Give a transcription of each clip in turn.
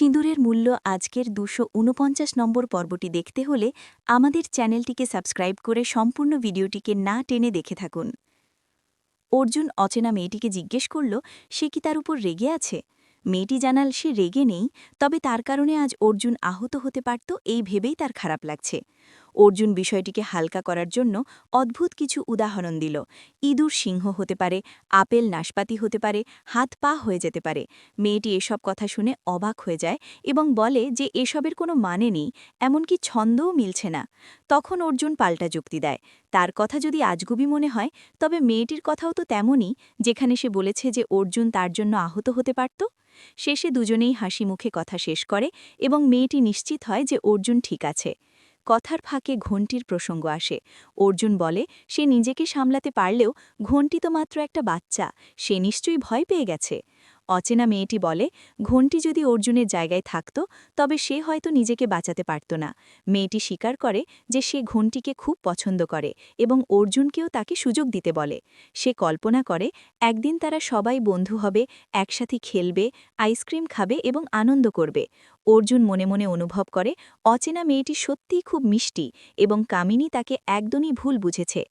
সিঁদুরের মূল্য আজকের ২৪৯ নম্বর পর্বটি দেখতে হলে আমাদের চ্যানেলটিকে সাবস্ক্রাইব করে সম্পূর্ণ ভিডিওটিকে না টেনে দেখে থাকুন। অর্জুন অচেনা মেয়েটিকে জিজ্ঞেস করল সে কি তার উপর রেগে আছে। মেয়েটি জানাল সে রেগে নেই, তবে তার কারণে আজ অর্জুন আহত হতে পারত এই ভেবেই তার খারাপ লাগছে। অর্জুন বিষয়টিকে হালকা করার জন্য অদ্ভুত কিছু উদাহরণ দিল। ইঁদুর সিংহ হতে পারে, আপেল নাশপাতি হতে পারে, হাত পা হয়ে যেতে পারে। মেয়েটি এসব কথা শুনে অবাক হয়ে যায় এবং বলে যে এসবের কোনো মানে নেই, এমনকি ছন্দও মিলছে না। তখন অর্জুন পাল্টা যুক্তি দেয়, তার কথা যদি আজগুবি মনে হয় তবে মেয়েটির কথাও তো তেমনই, যেখানে সে বলেছে যে অর্জুন তার জন্য আহত হতে পারত। শেষে দুজনেই হাসি মুখে কথা শেষ করে এবং মেয়েটি নিশ্চিত হয় যে অর্জুন ঠিক আছে। কথার ফাঁকে ঘণ্টির প্রসঙ্গ আসে। অর্জুন বলে সে নিজেকে সামলাতে পারলেও ঘণ্টি তো মাত্র একটা বাচ্চা, সে নিশ্চয়ই ভয় পেয়ে গেছে। অচেনা মেয়েটি বলে ঘণ্টি যদি অর্জুনের জায়গায় থাকত তবে সে হয়তো নিজেকে বাঁচাতে পারত না। মেয়েটি স্বীকার করে যে সে ঘণ্টিকে খুব পছন্দ করে এবং অর্জুনকেও তাকে সুযোগ দিতে বলে। সে কল্পনা করে একদিন তারা সবাই বন্ধু হবে, একসাথে খেলবে, আইসক্রিম খাবে এবং আনন্দ করবে। অর্জুন মনে মনে অনুভব করে অচেনা মেয়েটি সত্যিই খুব মিষ্টি এবং কামিনী তাকে একদমই ভুল বুঝেছে।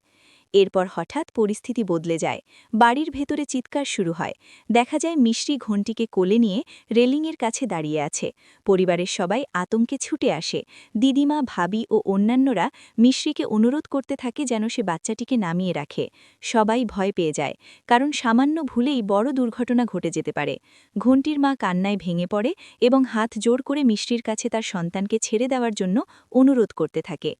এরপর হঠাৎ পরিস্থিতি বদলে যায়। বাড়ির ভেতরে চিৎকার শুরু হয়। দেখা যায় মিষ্টি ঘণ্টিকে কোলে নিয়ে রেলিংয়ের কাছে দাঁড়িয়ে আছে। পরিবারের সবাই আতঙ্কে ছুটে আসে। দিদিমা, ভাবি ও অন্যান্যরা মিশ্রিকে অনুরোধ করতে থাকে যেন সে বাচ্চাটিকে নামিয়ে রাখে। সবাই ভয় পেয়ে যায়, কারণ সামান্য ভুলেই বড় দুর্ঘটনা ঘটে যেতে পারে। ঘণ্টির মা কান্নায় ভেঙে পড়ে এবং হাত জোর করে মিষ্টির কাছে তার সন্তানকে ছেড়ে দেওয়ার জন্য অনুরোধ করতে থাকে।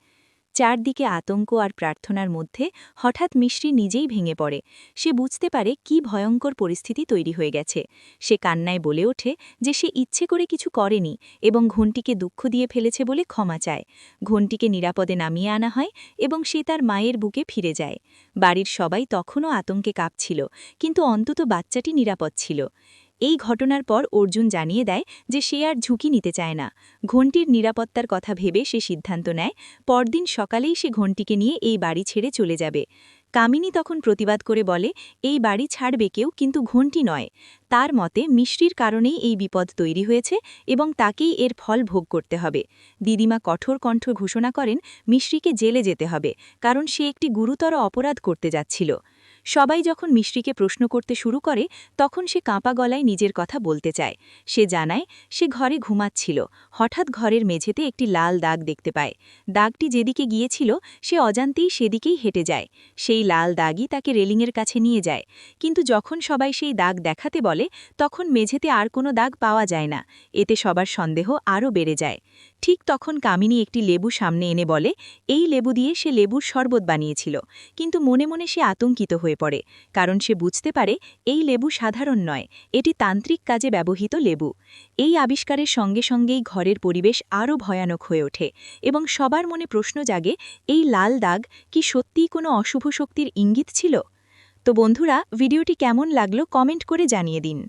চারদিকে আতঙ্ক আর প্রার্থনার মধ্যে হঠাৎ মিষ্টি নিজেই ভেঙে পড়ে। সে বুঝতে পারে কি ভয়ঙ্কর পরিস্থিতি তৈরি হয়ে গেছে। সে কান্নায় বলে ওঠে যে সে ইচ্ছে করে কিছু করেনি এবং ঘণ্টিকে দুঃখ দিয়ে ফেলেছে বলে ক্ষমা চায়। ঘণ্টিকে নিরাপদে নামিয়ে আনা হয় এবং সে তার মায়ের বুকে ফিরে যায়। বাড়ির সবাই তখনও আতঙ্কে কাঁপছিল, কিন্তু অন্তত বাচ্চাটি নিরাপদ ছিল। এই ঘটনার পর অর্জুন জানিয়ে দেয় যে সে আর ঝুঁকি নিতে চায় না। ঘণ্টির নিরাপত্তার কথা ভেবে সে সিদ্ধান্ত নেয় পরদিন সকালেই সে ঘণ্টিকে নিয়ে এই বাড়ি ছেড়ে চলে যাবে। কামিনী তখন প্রতিবাদ করে বলে এই বাড়ি ছাড়বে কেউ, কিন্তু ঘণ্টি নয়। তার মতে মিষ্টির কারণেই এই বিপদ তৈরি হয়েছে এবং তাকেই এর ফল ভোগ করতে হবে। দিদিমা কঠোর কণ্ঠ ঘোষণা করেন মিষ্টিকে জেলে যেতে হবে, কারণ সে একটি গুরুতর অপরাধ করতে যাচ্ছিল। সবাই যখন মিষ্টিকে প্রশ্ন করতে শুরু করে তখন সে কাঁপা গলায় নিজের কথা বলতে চায়। সে জানায় সে ঘরে ঘুমাচ্ছিল, হঠাৎ ঘরের মেঝেতে একটি লাল দাগ দেখতে পায়। দাগটি যেদিকে গিয়েছিল সে অজান্তেই সেদিকেই হেঁটে যায়। সেই লাল দাগই তাকে রেলিংয়ের কাছে নিয়ে যায়। কিন্তু যখন সবাই সেই দাগ দেখাতে বলে তখন মেঝেতে আর কোনো দাগ পাওয়া যায় না। এতে সবার সন্দেহ আরও বেড়ে যায়। ঠিক তখন কামিনী একটি লেবু সামনে এনে বলে এই লেবু দিয়ে সে লেবুর শরবত বানিয়েছিল। কিন্তু মনে মনে সে আতঙ্কিত হয়ে পড়ে, কারণ সে বুঝতে পারে এই লেবু সাধারণ নয়, এটি তান্ত্রিক কাজে ব্যবহৃত লেবু। এই আবিষ্কারের সঙ্গে সঙ্গেই ঘরের পরিবেশ আরও ভয়ানক হয়ে ওঠে এবং সবার মনে প্রশ্ন জাগে এই লাল দাগ কি সত্যিই কোনো অশুভ শক্তির ইঙ্গিত ছিল। তো বন্ধুরা, ভিডিওটি কেমন লাগলো কমেন্ট করে জানিয়ে দিন।